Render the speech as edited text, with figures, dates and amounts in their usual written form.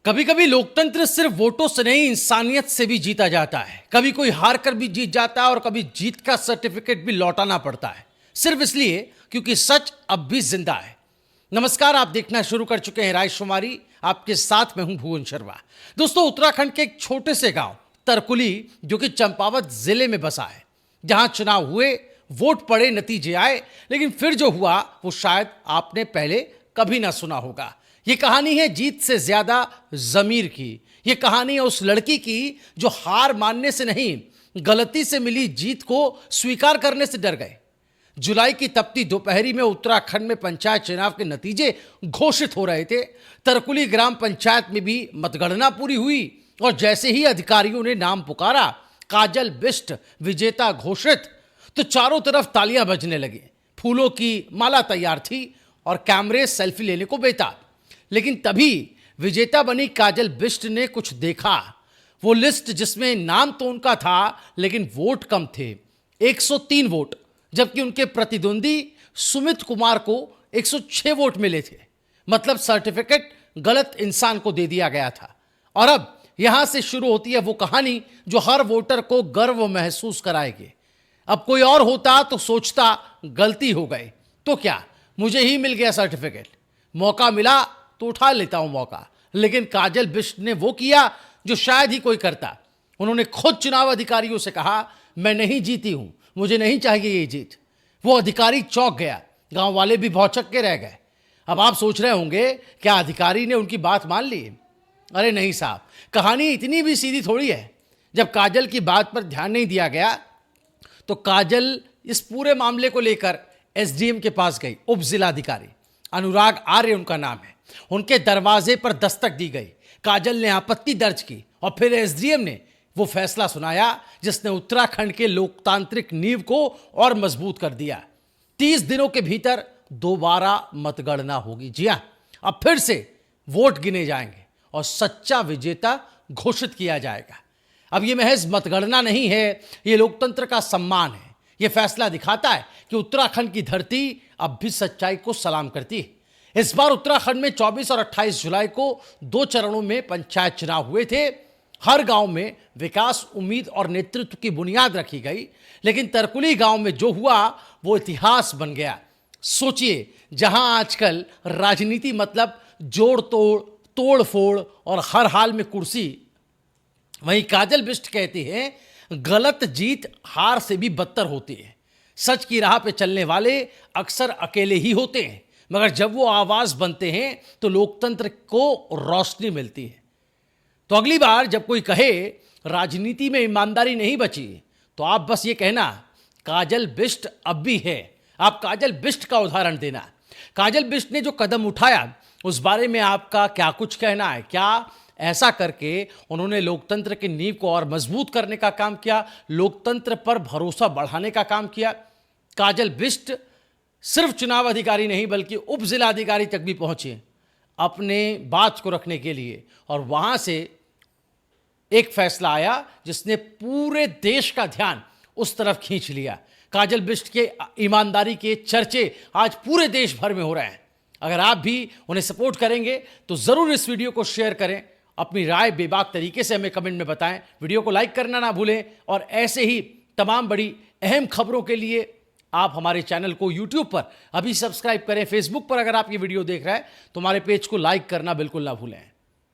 कभी कभी लोकतंत्र सिर्फ वोटों से नहीं, इंसानियत से भी जीता जाता है। कभी कोई हार कर भी जीत जाता है और कभी जीत का सर्टिफिकेट भी लौटाना पड़ता है, सिर्फ इसलिए क्योंकि सच अब भी जिंदा है। नमस्कार, आप देखना शुरू कर चुके हैं रायशुमारी। आपके साथ मैं हूं भुवन शर्मा। दोस्तों, उत्तराखंड के एक छोटे से गांव तरकुली, जो कि चंपावत जिले में बसा है, जहां चुनाव हुए, वोट पड़े, नतीजे आए, लेकिन फिर जो हुआ वो शायद आपने पहले कभी ना सुना होगा। ये कहानी है जीत से ज्यादा जमीर की। ये कहानी है उस लड़की की जो हार मानने से नहीं, गलती से मिली जीत को स्वीकार करने से डर गए। जुलाई की तपती दोपहरी में उत्तराखंड में पंचायत चुनाव के नतीजे घोषित हो रहे थे। तरकुली ग्राम पंचायत में भी मतगणना पूरी हुई और जैसे ही अधिकारियों ने नाम पुकारा, काजल बिष्ट विजेता घोषित, तो चारों तरफ तालियां बजने लगी। फूलों की माला तैयार थी और कैमरे सेल्फी लेने को बेताब। लेकिन तभी विजेता बनी काजल बिष्ट ने कुछ देखा। वो लिस्ट जिसमें नाम तो उनका था लेकिन वोट कम थे, 103 वोट, जबकि उनके प्रतिद्वंदी सुमित कुमार को 106 वोट मिले थे। मतलब सर्टिफिकेट गलत इंसान को दे दिया गया था। और अब यहां से शुरू होती है वो कहानी जो हर वोटर को गर्व महसूस कराएगी। अब कोई और होता तो सोचता गलती हो गई तो क्या, मुझे ही मिल गया सर्टिफिकेट, मौका मिला तो उठा लेता हूं मौका। लेकिन काजल बिष्ट ने वो किया जो शायद ही कोई करता। उन्होंने खुद चुनाव अधिकारियों से कहा, मैं नहीं जीती हूं, मुझे नहीं चाहिए ये जीत। वो अधिकारी चौंक गया, गांव वाले भी भौचक के रह गए। अब आप सोच रहे होंगे, क्या अधिकारी ने उनकी बात मान ली? अरे नहीं साहब, कहानी इतनी भी सीधी थोड़ी है। जब काजल की बात पर ध्यान नहीं दिया गया तो काजल इस पूरे मामले को लेकर एसडीएम के पास गई। उप जिलाधिकारी अनुराग आर्य उनका नाम है। उनके दरवाजे पर दस्तक दी गई। काजल ने आपत्ति दर्ज की और फिर एसडीएम ने वो फैसला सुनाया जिसने उत्तराखंड के लोकतांत्रिक नींव को और मजबूत कर दिया। 30 दिनों के भीतर दोबारा मतगणना होगी। जी हां, अब फिर से वोट गिने जाएंगे और सच्चा विजेता घोषित किया जाएगा। अब ये महज मतगणना नहीं है, ये लोकतंत्र का सम्मान है। ये फैसला दिखाता है कि उत्तराखंड की धरती अब भी सच्चाई को सलाम करती है। इस बार उत्तराखंड में 24 और 28 जुलाई को 2 चरणों में पंचायत चुनाव हुए थे। हर गांव में विकास, उम्मीद और नेतृत्व की बुनियाद रखी गई। लेकिन तरकुली गांव में जो हुआ वो इतिहास बन गया। सोचिए, जहां आजकल राजनीति मतलब जोड़ तोड़, तोड़ फोड़ और हर हाल में कुर्सी, वहीं काजल बिष्ट कहती हैं, गलत जीत हार से भी बदतर होती है। सच की राह पे चलने वाले अक्सर अकेले ही होते हैं, मगर जब वो आवाज बनते हैं तो लोकतंत्र को रोशनी मिलती है। तो अगली बार जब कोई कहे राजनीति में ईमानदारी नहीं बची, तो आप बस ये कहना, काजल बिष्ट अब भी है। आप काजल बिष्ट का उदाहरण देना। काजल बिष्ट ने जो कदम उठाया उस बारे में आपका क्या कुछ कहना है? क्या ऐसा करके उन्होंने लोकतंत्र की नींव को और मजबूत करने का काम किया, लोकतंत्र पर भरोसा बढ़ाने का काम किया? काजल बिष्ट सिर्फ चुनाव अधिकारी नहीं बल्कि उप जिलाधिकारी तक भी पहुंचे अपने बात को रखने के लिए, और वहां से एक फैसला आया जिसने पूरे देश का ध्यान उस तरफ खींच लिया। काजल बिष्ट के ईमानदारी के चर्चे आज पूरे देश भर में हो रहे हैं। अगर आप भी उन्हें सपोर्ट करेंगे तो जरूर इस वीडियो को शेयर करें। अपनी राय बेबाक तरीके से हमें कमेंट में बताएं। वीडियो को लाइक करना ना भूलें और ऐसे ही तमाम बड़ी अहम खबरों के लिए आप हमारे चैनल को YouTube पर अभी सब्सक्राइब करें। फेसबुक पर अगर आप ये वीडियो देख रहे हैं तो हमारे पेज को लाइक करना बिल्कुल ना भूलें।